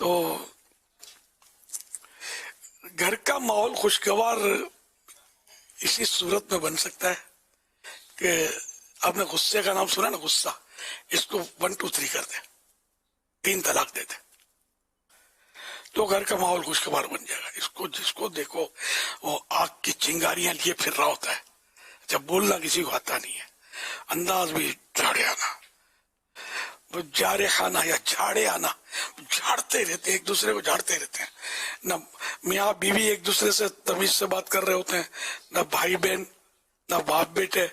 تو گھر کا ماحول خوشگوار اسی صورت میں بن سکتا ہے کہ آپ نے غصے کا نام سنا نا، غصہ، اس کو 1 2 3 کر دیں، 3 طلاق دے دیں تو گھر کا ماحول خوشگوار بن جائے گا۔ جس کو دیکھو وہ آگ کی چنگاریاں لیے پھر رہا ہوتا ہے، جب بولنا کسی کو آتا نہیں ہے، انداز بھی جھاڑے آنا، جارے خانہ یا جھاڑے آنا، جھاڑتے رہتے ہیں، ایک دوسرے کو جھاڑتے رہتے ہیں، نہ میاں بیوی ایک دوسرے سے تمیز سے بات کر رہے ہوتے ہیں، نہ بھائی بہن، نہ باپ بیٹے،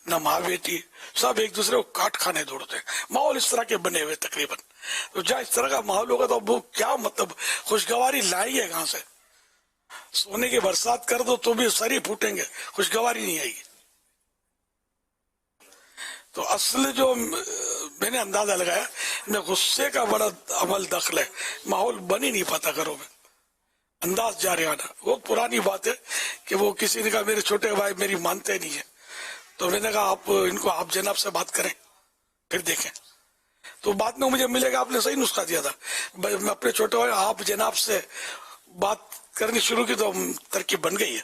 نہ ماں بیٹی، سب ایک دوسرے کو کاٹ کھانے دوڑتے ہیں۔ ماحول اس طرح کے بنے ہوئے تقریباً، تو جہاں اس طرح کا ماحول ہوگا تو وہ کیا مطلب خوشگواری لائیں گے کہاں سے؟ سونے کی برسات کر دو تو بھی سر ہی پھوٹیں گے، خوشگواری نہیں آئے گی۔ تو اصل جو میں نے اندازہ لگایا، میں غصے کا بڑا عمل دخل ہے، ماحول بن ہی نہیں پاتا گھروں میں، انداز جارے آنا۔ وہ پرانی بات ہے کہ وہ کسی نے کہا میرے چھوٹے بھائی میری مانتے نہیں ہیں، تو میں نے کہا آپ ان کو آپ جناب سے بات کریں پھر دیکھیں، تو بعد میں مجھے ملے گا آپ نے صحیح نسخہ دیا تھا، میں اپنے چھوٹے بھائی آپ جناب سے بات کرنی شروع کی تو ترکیب بن گئی ہے۔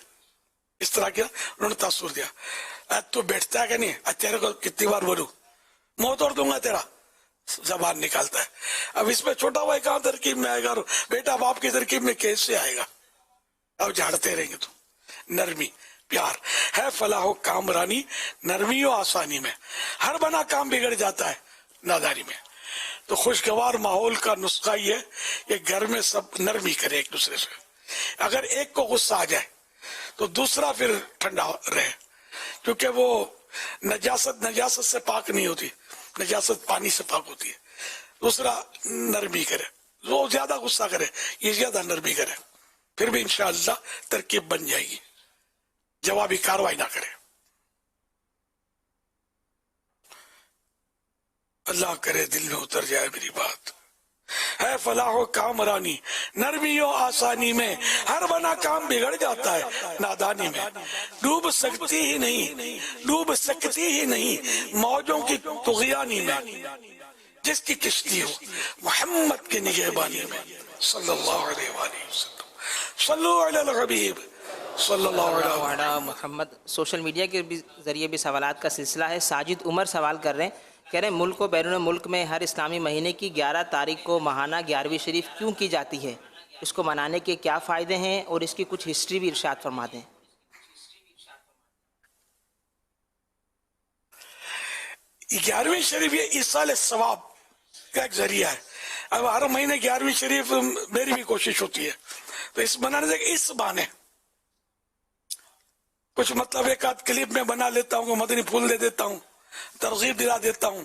اس طرح کیا انہوں نے تاثر دیا، تو بیٹھتا ہے کہ نہیں، تیرے کو کتنی بار بولوں، منہ توڑ دوں گا تیرا، زبان نکالتا ہے۔ اب اس میں چھوٹا بھائی کہاں ترکیب میں آئے گا، بیٹا باپ کی ترکیب میں کیسے آئے گا؟ اب جھاڑتے رہیں گے تو نرمی پیار ہے، فلاح و کامرانی نرمی و آسانی میں، ہر بنا کام بگڑ جاتا ہے نادانی میں۔ تو خوشگوار ماحول کا نسخہ یہ ہے کہ گھر میں سب نرمی کرے ایک دوسرے سے، اگر ایک کو غصہ آ جائے تو دوسرا پھر ٹھنڈا رہے، کیونکہ وہ نجاست سے پاک نہیں ہوتی، نجاست پانی سے پاک ہوتی ہے۔ دوسرا نرمی کرے، وہ زیادہ غصہ کرے یہ زیادہ نرمی کرے، پھر بھی انشاءاللہ ترکیب بن جائے گی، جوابی کاروائی نہ کرے۔ اللہ کرے دل میں اتر جائے میری بات، ہے فلاح و کامرانی نرمی و آسانی میں، ہر بنا کام بگڑ جاتا ہے نادانی میں، ڈوب سکتی ہی نہیں موجوں کی طغیانی میں، جس کی کشتی ہو محمد کے نگہبانی میں، صلی اللہ علیہ وآلہ وسلم، صلو علی الحبیب صلی اللہ علیہ وسلم۔ محمد۔ سوشل میڈیا کے ذریعے بھی سوالات کا سلسلہ ہے۔ ساجد عمر سوال کر رہے ہیں، کہہ رہے ہیں ملک و بیرون ملک میں ہر اسلامی مہینے کی 11 تاریخ کو ماہانہ 11ویں شریف کیوں کی جاتی ہے؟ اس کو منانے کے کیا فائدے ہیں اور اس کی کچھ ہسٹری بھی ارشاد فرما دیں۔ 11ویں شریف یہ ایصال ثواب کا ایک ذریعہ ہے۔ اب ہر مہینے 11ویں شریف میری بھی کوشش ہوتی ہے، تو اس بنانے سے اس بہانے کچھ مطلب ایک آدھ کلپ میں بنا لیتا ہوں، مدنی پھول دے دیتا ہوں، ترغیب دلا دیتا ہوں،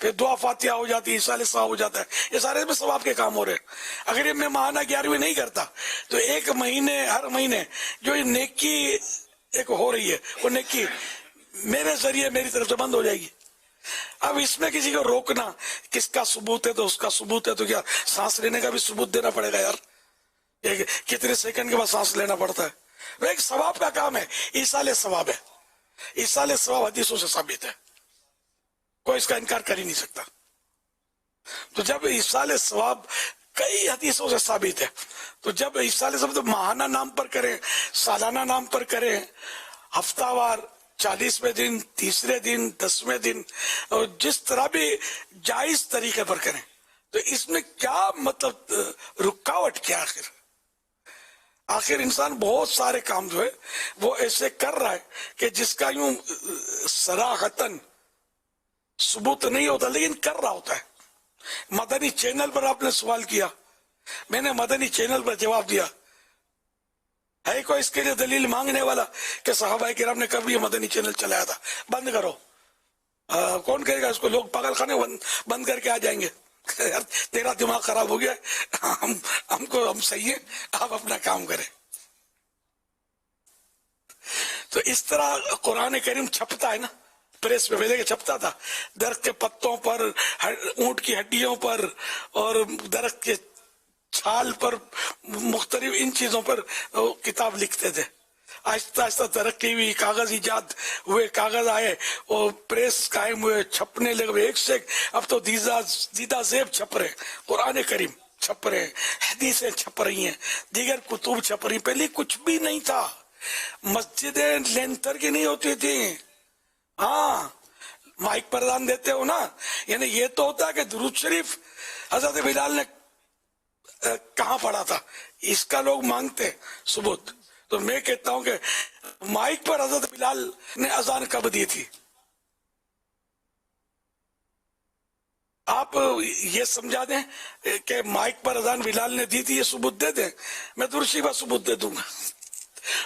پھر دعا فاتحہ ہو جاتی ہے، ایصال ثواب ہو جاتا ہے، یہ سارے میں ثواب کے کام ہو رہے ہیں۔ اگر یہ میں ماہانہ 11ویں نہیں کرتا تو ایک مہینے ہر مہینے جو یہ نیکی ایک ہو رہی ہے وہ نیکی میرے ذریعے میری طرف سے بند ہو جائے گی۔ اب اس میں کسی کو روکنا کس کا ثبوت ہے، تو اس کا ثبوت ہے تو کیا سانس لینے کا بھی ثبوت دینا پڑے گا یار، کتنے سیکنڈ کے بعد سانس لینا پڑتا ہے، وہ ایک ثواب کا کام ہے، ایصال ثواب ہے، ایصال ثواب حدیثوں سے ثابت ہے، کوئی اس کا انکار کر ہی نہیں سکتا۔ تو جب ایصال ثواب کئی حدیثوں سے ثابت ہے، تو جب ایصال ثواب تو ماہانہ نام پر کریں، سالانہ نام پر کریں، ہفتہ وار، 40ویں دن، 30ویں دن، 10ویں دن، اور جس طرح بھی جائز طریقے پر کریں، تو اس میں کیا مطلب رکاوٹ کیا؟ آخر انسان بہت سارے کام جو ہے وہ ایسے کر رہا ہے کہ جس کا یوں صراحتاً ثبوت نہیں ہوتا لیکن کر رہا ہوتا ہے۔ مدنی چینل پر آپ نے سوال کیا، میں نے مدنی چینل پر جواب دیا، ہے کوئی اس کے لیے دلیل مانگنے والا کہ صحابہ کرام نے کبھی یہ مدنی چینل چلایا تھا؟ بند کرو، کون کہے گا اس کو؟ لوگ پاگل خانے بند کر کے آ جائیں گے، تیرا دماغ خراب ہو گیا، ہم صحیح ہیں، آپ اپنا کام کریں۔ تو اس طرح قرآن کریم چھپتا ہے نا، پریس پہ پہلے کہ چھپتا تھا، درخت کے پتوں پر، اونٹ کی ہڈیوں پر، اور درخت کے چھال پر، مختلف ان چیزوں پر کتاب لکھتے تھے۔ آہستہ آہستہ ترقی ہوئی، کاغذ ایجاد ہوئے، کاغذ آئے اور پریس قائم ہوئے، چھپنے لگے ایک سے ایک۔ اب تو دیدہ زیب چھپ رہے، قرآن کریم چھپ رہے ہیں, حدیثیں چھپ رہی ہیں, دیگر کتب چھپ رہی ہیں. پہلے کچھ بھی نہیں تھا, مسجدیں لینتر کی نہیں ہوتی تھی. ہاں مائک پر اذان دیتے ہو نا, یعنی یہ تو ہوتا ہے کہ درود شریف حضرت بلال نے کہاں پڑھا تھا, اس کا لوگ مانگتے ثبوت. تو میں کہتا ہوں کہ مائک پر حضرت بلال نے اذان کب دی تھی؟ آپ یہ سمجھا دیں کہ مائک پر اذان بلال نے دی تھی, یہ ثبوت دے دیں, میں درود شریف کا ثبوت دے دوں گا.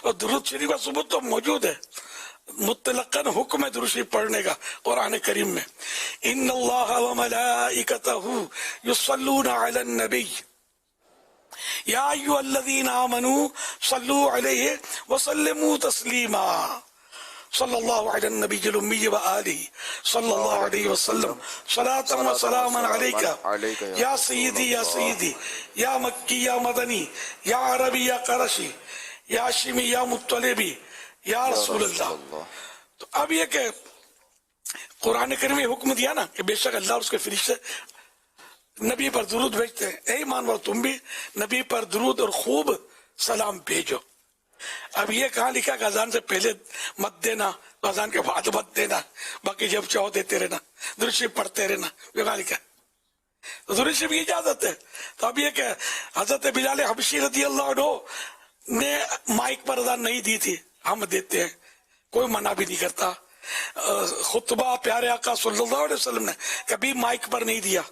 اور درود شریف کا ثبوت تو موجود ہے, مطلقاً حکم ہے درود شریف پڑھنے کا قرآن کریم میں. ان اللہ وملائکتہ یصلون علی النبی یا ایھا الذین آمنوا صلوا علیہ وسلموا تسلیما صلی اللہ علی النبی الامی وآلہ صلی اللہ علیہ وسلم صلاۃ و سلاما علیک یا سیدی یا سیدی یا مکی یا مدنی یا عربی یا قرشی یا ہاشمی یا مطلبی یا رسول اللہ. تو اب یہ کہ قرآن کریم میں حکم دیا نا کہ بے شک اللہ اور اس کے فرشتے نبی پر درود بھیجتے ہیں, اے ایمان والو تم بھی نبی پر درود اور خوب سلام بھیجو. اب یہ کہاں لکھا کہ اذان سے پہلے مت دینا, اذان کے بعد مت دینا, باقی جب چاہو دیتے رہنا, درود شریف پڑھتے رہنا, یہ کہاں لکھا؟ تو درود شریف کی اجازت ہے. تو اب یہ کہ حضرت بلال حبشی رضی اللہ عنہ نے مائک پر اذان نہیں دی تھی, ہم دیتے ہیں, کوئی منع بھی نہیں کرتا. خطبہ پیارے آقا صلی اللہ علیہ وسلم نے کبھی مائک پر نہیں دیا,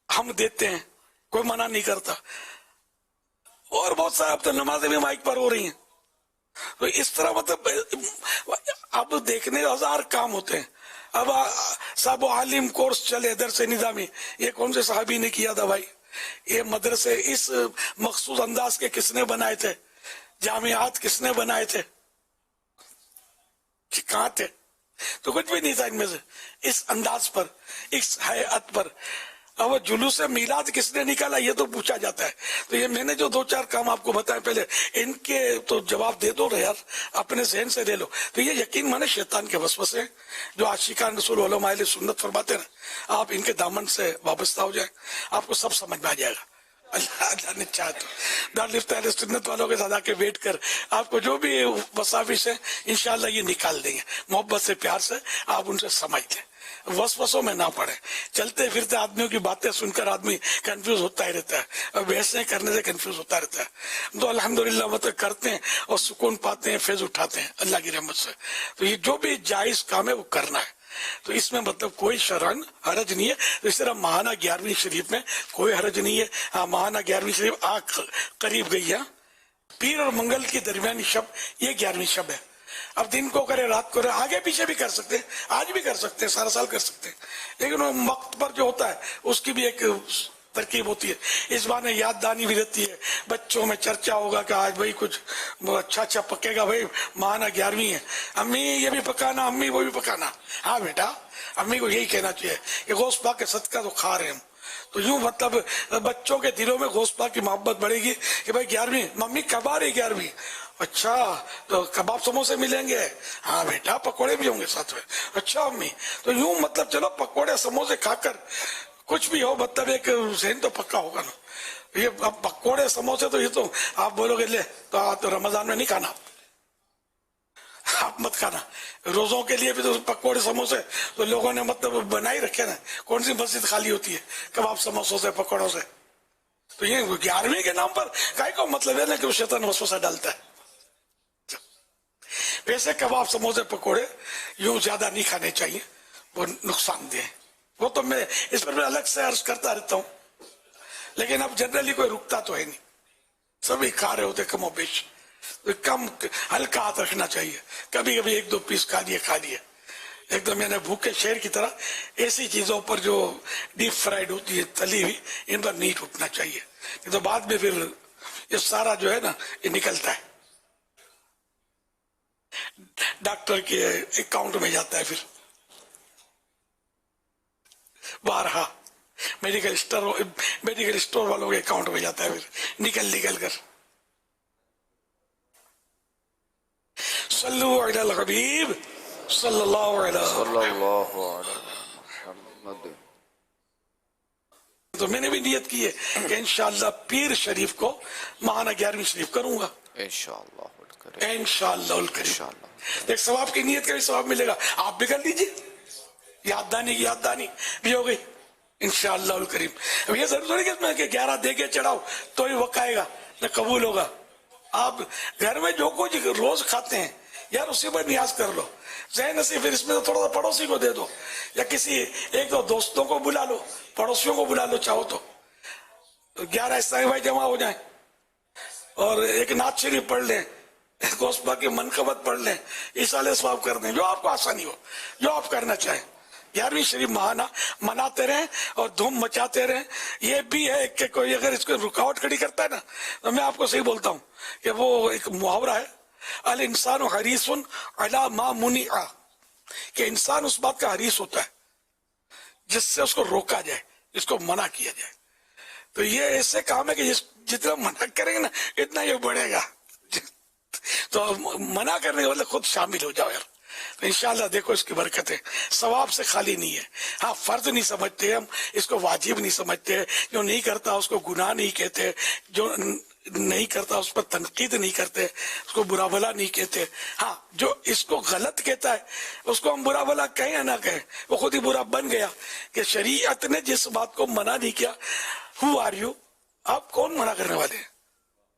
ہم دیتے ہیں, کوئی منع نہیں کرتا. اور بہت سارے اب تو نمازیں بھی مائک پر ہو رہی ہیں. تو اس طرح مطلب اب دیکھنے ہزار کام ہوتے ہیں. اب صاحب عالم کورس چلے درس نظامی, یہ کون سے صحابی نے کیا تھا بھائی؟ یہ مدرسے اس مخصوص انداز کے کس نے بنائے تھے؟ جامعات کس نے بنائے تھے؟ کہاں تھے؟ تو کچھ بھی نہیں تھا ان میں سے. اس انداز پر, اس حیات پر. اب جلوس میلاد کس نے نکالا یہ تو پوچھا جاتا ہے. تو یہ میں نے جو دو چار کام آپ کو بتائے پہلے, ان کے تو جواب دے دو یار, اپنے ذہن سے دے لو. تو یہ یقین مانے شیطان کے وسوسے ہیں جو عاشقان رسول علماء اہل سنت فرماتے ہیں. آپ ان کے دامن سے وابستہ ہو جائیں, آپ کو سب سمجھ میں آ جائے گا. اللہ نے چاہا تو دارالفت اہل سنت والوں کے ساتھ آ کے بیٹھ کر آپ کو جو بھی وساوس ہیں انشاءاللہ یہ نکال دیں گے. محبت سے پیار سے آپ ان سے سمجھ لیں, وسوسوں میں نہ پڑے. چلتے پھرتے آدمیوں کی باتیں سن کر آدمی کنفیوز ہوتا ہی رہتا ہے, اور بحثیں کرنے سے کنفیوز ہوتا رہتا ہے. تو الحمدللہ مطلب کرتے ہیں اور سکون پاتے ہیں, فیض اٹھاتے ہیں اللہ کی رحمت سے. تو یہ جو بھی جائز کام ہے وہ کرنا ہے. تو اس میں مطلب کوئی شرعن حرج نہیں ہے. اس طرح ماہانہ 11ویں شریف میں کوئی حرج نہیں ہے. ہاں ماہانہ 11ویں شریف قریب گئی ہے, پیر اور منگل کی درمیانی شب یہ 11ویں شب ہے. اب دن کو کرے رات کو کرے, آگے پیچھے بھی کر سکتے ہیں, آج بھی کر سکتے ہیں, سارا سال کر سکتے ہیں, لیکن وہ وقت پر جو ہوتا ہے اس کی بھی ایک ترکیب ہوتی ہے. اس بار یاد دانی بھی رہتی ہے, بچوں میں چرچا ہوگا کہ آج بھائی کچھ اچھا پکے گا, بھائی ماہانہ 11ویں ہے, امی یہ بھی پکانا, امی وہ بھی پکانا. ہاں بیٹا, امی کو یہی کہنا چاہیے کہ غوث پاک کے صدقہ تو کھا رہے ہم. تو یوں مطلب بچوں کے دلوں میں غوث پاک کی محبت بڑھے گی کہ بھائی 11ویں, ممی کب آ رہی 11ویں؟ اچھا تو کباب سموسے ملیں گے؟ ہاں بیٹا پکوڑے بھی ہوں گے ساتھ میں. اچھا امی, تو یوں مطلب چلو پکوڑے سموسے کھا کر کچھ بھی ہو, مطلب ایک ذہن تو پکا ہوگا نا. یہ پکوڑے سموسے تو یہ تو آپ بولو گے لے تو رمضان میں نہیں کھانا, آپ مت کھانا. روزوں کے لیے بھی تو پکوڑے سموسے تو لوگوں نے مطلب بنائی رکھے نا. کون سی مسجد خالی ہوتی ہے کباب سموسوں سے پکوڑوں سے؟ تو یہ 11ویں کے نام پر کائی کو مطلب ہے نا کہ وہ شیطان وسوسہ ڈالتا ہے. ویسے کباب سموسے پکوڑے یوں زیادہ نہیں کھانے چاہیے, وہ نقصان دہ. وہ تو میں اس پر میں الگ سے عرض کرتا رہتا ہوں, لیکن اب جنرلی کوئی رکتا تو ہے نہیں, سبھی کھا رہے ہوتے کم و بیش. کم ہلکا ہاتھ رکھنا چاہیے, کبھی کبھی 1-2 پیس کھا لیے. ایک دم یعنی بھوکے شیر کی طرح ایسی چیزوں پر جو ڈیپ فرائیڈ ہوتی ہے, تلی ہوئی, ان پر نہیں ٹوٹنا چاہیے. تو بعد میں پھر یہ سارا جو ہے نا یہ نکلتا ہے, ڈاکٹر کے اکاؤنٹ میں جاتا ہے, پھر بارہا میڈیکل اسٹور والوں کے اکاؤنٹ میں جاتا ہے, پھر نکل کر. صلو علی الحبیب صلی اللہ علیہ صلی اللہ علیہ محمد. تو میں نے بھی نیت کی ہے کہ انشاءاللہ پیر شریف کو ماہانہ 11ویں شریف کروں گا انشاءاللہ الکریم، انشاءاللہ الکریم. انشاءاللہ. ایک ثواب کی نیت کا بھی ثواب ملے گا. آپ بھی کر لیجئے، یاددانی کی یاددانی بھی ہو گئی انشاءاللہ الکریم. اب یہ ضرور ہے کہ 11 دے کے چڑھاؤ تو ہی وقت آئے گا نہ قبول ہوگا. آپ گھر میں جو کچھ روز کھاتے ہیں یار اسی پر نیاز کر لو. ذہن نصیب پھر اس میں تو تھوڑا سا پڑوسی کو دے دو یا کسی ایک دو دوستوں کو بلا لو، پڑوسیوں کو بلا لو چاہو تو. 11 اسلامی بھائی جمع ہو جائیں اور ایک نعت شریف پڑھ لیں، گوسپا کی منقبت پڑھ لیں، ایصال ثواب کر دیں، جو آپ کو آسانی ہو، جو آپ کرنا چاہیں. 11ویں شریف ماہانہ مناتے رہیں اور دھوم مچاتے رہیں. یہ بھی ہے کہ کوئی اگر اس کو رکاوٹ کھڑی کرتا ہے نا تو میں آپ کو صحیح بولتا ہوں کہ وہ ایک محاورہ ہے، الانسان حریص علی ما منع، کہ انسان اس بات کا حریص ہوتا ہے جس سے اس کو روکا جائے، جس کو منع کیا جائے. تو یہ ایسے کام ہے کہ جتنا منع کریں گے نا اتنا یہ بڑھے گا. تو منع کرنے کے بدلے خود شامل ہو جاؤ یار. تو انشاءاللہ دیکھو اس کی برکتیں ثواب سے خالی نہیں ہے. ہاں فرض نہیں سمجھتے ہم اس کو، واجب نہیں سمجھتے، جو نہیں کرتا اس کو گناہ نہیں کہتے، جو نہیں کرتا اس پر تنقید نہیں کرتے، اس کو برا بھلا نہیں کہتے. ہاں جو اس کو غلط کہتا ہے اس کو ہم برا بھلا کہیں یا نہ کہیں وہ خود ہی برا بن گیا. کہ شریعت نے جس بات کو منع نہیں کیا، ہو آر یو، آپ کون منع کرنے والے ہیں؟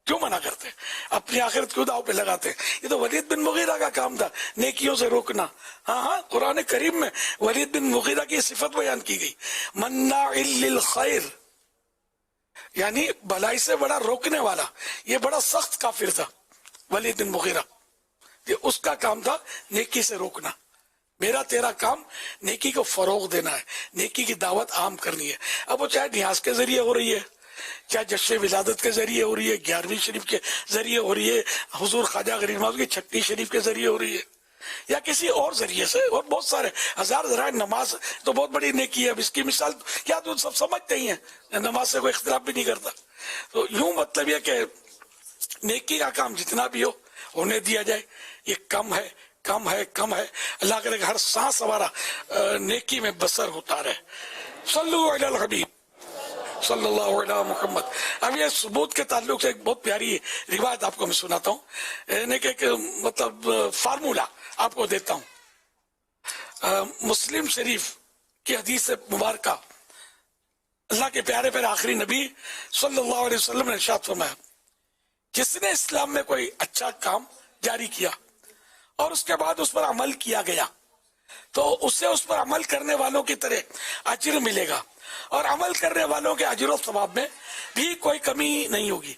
کیوں منع کرتے ہیں؟ اپنی آخرت کیوں داؤ پہ لگاتے ہیں؟ یہ تو ولید بن مغیرہ کا کام تھا، نیکیوں سے روکنا. ہاں قرآن کریم میں ولید بن مغیرہ کی صفت بیان کی گئی، مناع للخیر، یعنی بھلائی سے بڑا روکنے والا. یہ بڑا سخت کافر تھا ولید بن مغیرہ. یہ اس کا کام تھا نیکی سے روکنا. میرا تیرا کام نیکی کو فروغ دینا ہے، نیکی کی دعوت عام کرنی ہے. اب وہ چاہے نیاز کے ذریعے ہو رہی ہے، چاہے جشن ولادت کے ذریعے ہو رہی ہے، 11ویں شریف کے ذریعے ہو رہی ہے، حضور خواجہ غریب نواز کی 6 شریف کے ذریعے ہو رہی ہے، یا کسی اور ذریعے سے. اور بہت سارے ہزار ذرائع. نماز تو بہت بڑی نیکی ہے. اب اس کی مثال کیا تو سب سمجھتے ہی ہیں، نماز سے کوئی اختلاف بھی نہیں کرتا. تو یوں مطلب یہ کہ نیکی کا کام جتنا بھی ہو ہونے دیا جائے. یہ کم ہے، کم ہے، کم ہے. اللہ کرے کہ ہر سانس ہمارا نیکی میں بسر ہوتا رہے. صلو علی الحبیب صلی اللہ علیہ محمد. اب یہ ثبوت کے تعلق سے ایک بہت پیاری روایت آپ کو میں سناتا ہوں، یعنی کہ ایک مطلب فارمولہ آپ کو دیتا ہوں. مسلم شریف کی حدیث مبارکہ، اللہ کے پیارے پیارے آخری نبی صلی اللہ علیہ وسلم نے ارشاد فرمایا، جس نے اسلام میں کوئی اچھا کام جاری کیا اور اس کے بعد اس پر عمل کیا گیا تو اسے اس پر عمل کرنے والوں کی طرح اجر ملے گا، اور عمل کرنے والوں کے اجر و ثواب میں بھی کوئی کمی نہیں ہوگی.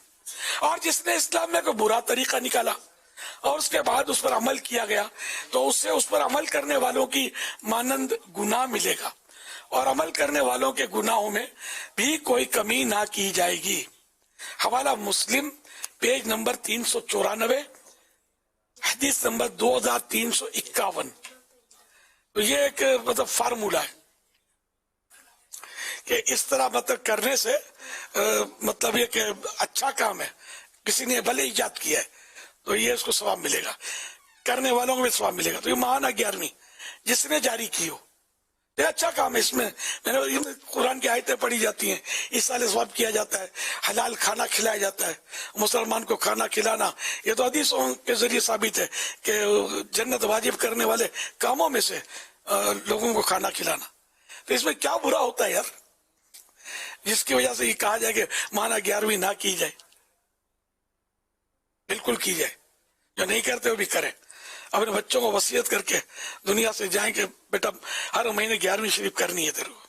اور جس نے اسلام میں کوئی برا طریقہ نکالا اور اس کے بعد اس پر عمل کیا گیا تو اسے اس پر عمل کرنے والوں کی مانند گناہ ملے گا، اور عمل کرنے والوں کے گناہوں میں بھی کوئی کمی نہ کی جائے گی. حوالہ مسلم، پیج نمبر 394، حدیث نمبر 2351. تو یہ ایک مطلب فارمولہ ہے کہ اس طرح مطلب کرنے سے مطلب یہ کہ اچھا کام ہے، کسی نے بھلے ایجاد کیا ہے تو یہ اس کو ثواب ملے گا، کرنے والوں کو بھی ثواب ملے گا. تو یہ ماہانہ 11ویں جس نے جاری کی ہو، یہ اچھا کام ہے. اس میں قرآن کی آیتیں پڑھی جاتی ہیں، ایصال ثواب کیا جاتا ہے، حلال کھانا کھلایا جاتا ہے. مسلمان کو کھانا کھلانا یہ تو حدیثوں کے ذریعے ثابت ہے کہ جنت واجب کرنے والے کاموں میں سے لوگوں کو کھانا کھلانا. تو اس میں کیا برا ہوتا ہے یار جس کی وجہ سے یہ کہا جائے کہ ماہانہ 11ویں نہ کی جائے؟ بالکل کی جائے. جو نہیں کرتے وہ بھی کریں. اپنے بچوں کو وصیت کر کے دنیا سے جائیں کہ بیٹا ہر مہینے 11ویں شریف کرنی ہے تیرے کو.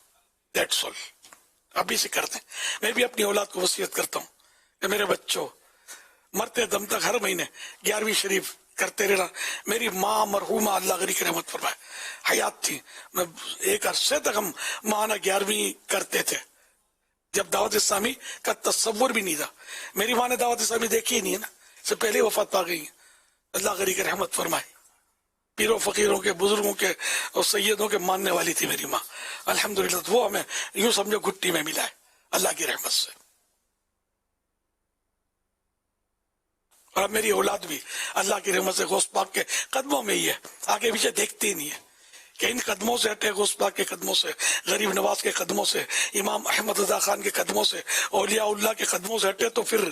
That's all. ابھی سے کرتے ہیں. میں بھی اپنی اولاد کو وصیت کرتا ہوں کہ میرے بچوں مرتے دم تک ہر مہینے 11ویں شریف کرتے رہنا. میری ماں مرحومہ اللہ غنی کی رحمت فرمائے حیات تھی، میں ایک عرصے تک ہم ماہانہ 11ویں کرتے تھے جب دعوت اسلامی کا تصور بھی نہیں تھا. میری ماں نے دعوت اسلامی دیکھی ہی نہیں ہے نا، سے پہلے وفات پا گئی ہیں. اللہ غنی کی رحمت فرمائے. پیروں فقیروں کے، بزرگوں کے اور سیدوں کے ماننے والی تھی میری ماں. الحمدللہ وہ ہمیں یوں سمجھو گھٹی میں ملا ہے اللہ کی رحمت سے. اور میری اولاد بھی اللہ کی رحمت سے غوث پاک کے قدموں میں ہی ہے، آگے پیچھے دیکھتی نہیں ہے کہ ان قدموں سے ہٹے، غوث پاک کے قدموں سے، غریب نواز کے قدموں سے، امام احمد رضا خان کے قدموں سے، اولیاء اللہ کے قدموں سے ہٹے تو پھر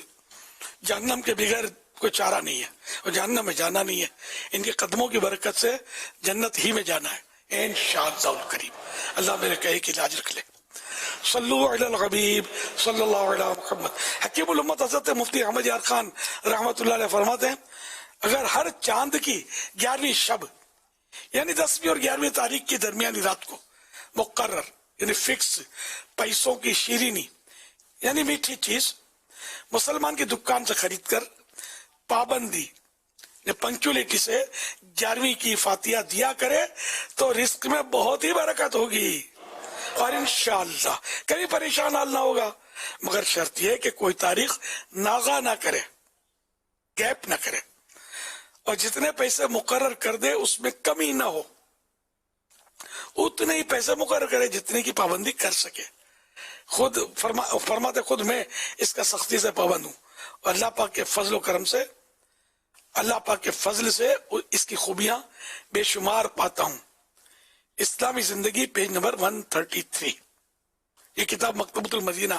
جہنم کے بغیر کوئی چارہ نہیں ہے، اور جہنم میں جانا نہیں ہے، ان کے قدموں کی برکت سے جنت ہی میں جانا ہے انشاءاللہ الکریم۔ اللہ میرے کہے کی لاج رکھ لے۔ صلو علی الحبیب صلی اللہ علیہ محمد۔ حکیم الامت حضرت مفتی احمد یار خان رحمۃ اللہ علیہ فرماتے ہیں اگر ہر چاند کی 11ویں شب یعنی 10ویں اور 11ویں تاریخ کی درمیانی رات کو مقرر یعنی فکس پیسوں کی شیرینی یعنی میٹھی چیز مسلمان کی دکان سے خرید کر پابندی پنکچولیٹی سے 11ویں کی فاتحہ دیا کرے تو رزق میں بہت ہی برکت ہوگی اور انشاءاللہ کبھی پریشان حال نہ ہوگا، مگر شرط یہ کہ کوئی تاریخ ناغا نہ کرے، گیپ نہ کرے، اور جتنے پیسے مقرر کر دے اس میں کمی نہ ہو، اتنے ہی پیسے مقرر کرے جتنے کی پابندی کر سکے۔ خود فرماتے خود میں اس کا سختی سے پابند ہوں، اور اللہ پاک کے فضل و کرم سے، اللہ پاک کے فضل سے اس کی خوبیاں بے شمار پاتا ہوں۔ اسلامی زندگی پیج نمبر 133۔ یہ کتاب مکتبۃ المدینہ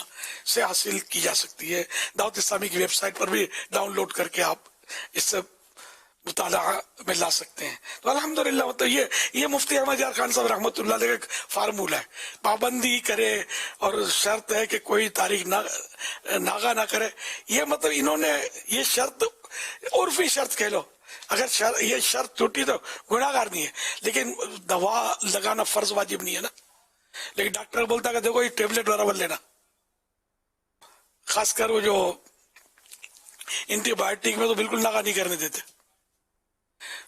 سے حاصل کی جا سکتی ہے، دعوت اسلامی کی ویب سائٹ پر بھی ڈاؤن لوڈ کر کے آپ اس سے مطالعہ میں لا سکتے ہیں۔ تو الحمدللہ یہ مفتی احمد یار خان صاحب رحمۃ اللہ علیہ کا ایک فارمولہ ہے، پابندی کرے اور شرط ہے کہ کوئی تاریخ ناغا نہ کرے۔ یہ مطلب انہوں نے یہ شرط عرفی شرط کہہ لو، اگر یہ شرط ٹوٹی تو گناہ گار نہیں ہے، لیکن دوا لگانا فرض واجب نہیں ہے نا۔ لیکن ڈاکٹر بولتا کہ دیکھو یہ ٹیبلٹ برابر لینا، خاص کر وہ جو اینٹی بایوٹک میں تو بالکل ناغا نہیں کرنے دیتے،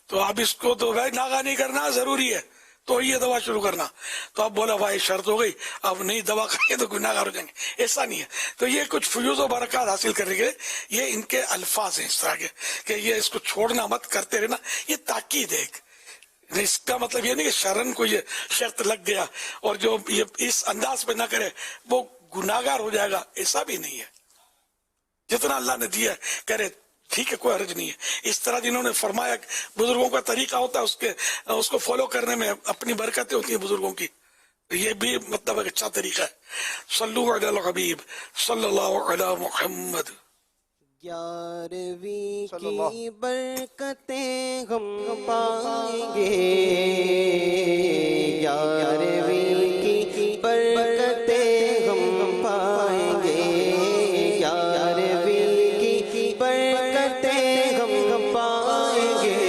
تو اب اس کو تو بھائی ناغا نہیں کرنا ضروری ہے تو یہ دوا شروع کرنا، تو اب بولا بھائی شرط ہو گئی اب نہیں دوا کریں تو گناہ گار ہو جائیں گے، ایسا نہیں ہے۔ تو یہ کچھ فیوز و برکات حاصل کرنے کے یہ ان کے الفاظ ہیں اس طرح کے کہ یہ اس کو چھوڑنا مت کرتے رہنا، یہ تاکید ہے۔ اس کا مطلب یہ نہیں کہ شرن کو یہ شرط لگ گیا اور جو یہ اس انداز پہ نہ کرے وہ گناہ گار ہو جائے گا، ایسا بھی نہیں ہے۔ جتنا اللہ نے دیا کرے ٹھیک ہے، کوئی حرج نہیں ہے۔ اس طرح جنہوں نے فرمایا بزرگوں کا طریقہ ہوتا ہے اس کو فالو کرنے میں اپنی برکتیں ہوتی ہیں بزرگوں کی، یہ بھی مطلب ایک اچھا طریقہ ہے۔ صلو علی الحبیب صلی اللہ علی محمد۔ 11ویں کی برکتیں ہم پائیں گے، 11ویں کی برکتیں ہم پائیں گے، 11ویں کی برکتیں ہم پائیں گے،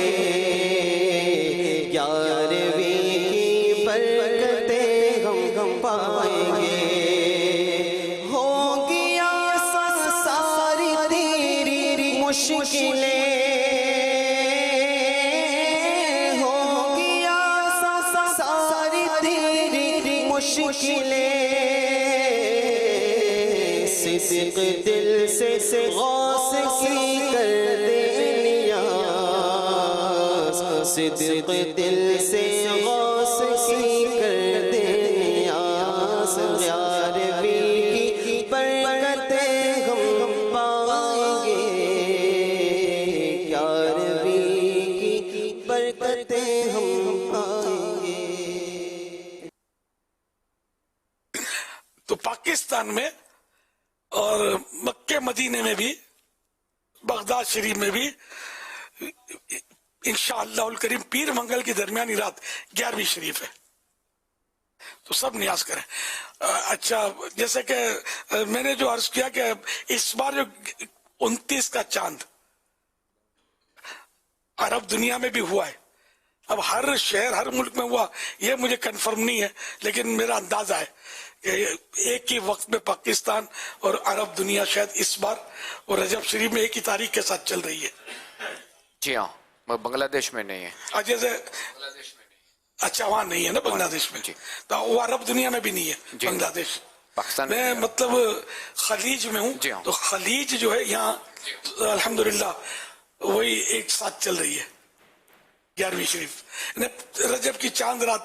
11ویں کی برکتیں ہم پائیں گے۔ ہو گیا ساری تیری مشکلیں، ہو گیا ساری تیری مشکلیں، صدق دل سے غوث کی کر دے نیاز، صدق دل سے غوث کی کر دے نیاز، 11ویں کی برکتیں ہم پائیں گے، 11ویں کی برکتیں ہم پائیں گے۔ تو پاکستان میں اور مکہ مدینے میں بھی بغداد شریف میں بھی انشاءاللہ الکریم پیر منگل کی درمیانی رات 11ویں شریف ہے، تو سب نیاز کریں۔ اچھا، جیسے کہ میں نے جو عرض کیا کہ اس بار جو 29 کا چاند عرب دنیا میں بھی ہوا ہے، اب ہر شہر ہر ملک میں ہوا یہ مجھے کنفرم نہیں ہے، لیکن میرا اندازہ ہے کہ ایک ہی وقت میں پاکستان اور عرب دنیا شاید اس بار اور رجب شریف میں ایک ہی تاریخ کے ساتھ چل رہی ہے۔ جی ہاں، وہ بنگلہ دیش میں نہیں ہے۔ جیسے اچھا وہاں نہیں ہے نا بنگلہ دیش میں، جی، تو وہ عرب دنیا میں بھی نہیں ہے جی، بنگلہ دیش۔ پاکستان میں مطلب خلیج میں ہوں، جی ہاں، تو خلیج جو ہے یہاں الحمدللہ وہی ایک ساتھ چل رہی ہے 11ویں شریف، رجب کی چاند رات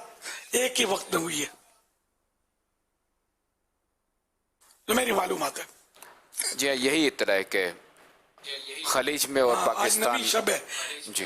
ایک ہی وقت میں ہوئی ہے، جو میری معلومات ہے۔ جی ہاں، یہی اطلاع ہے کہ خلیج میں اور آج پاکستان نبی شب ہے۔ جی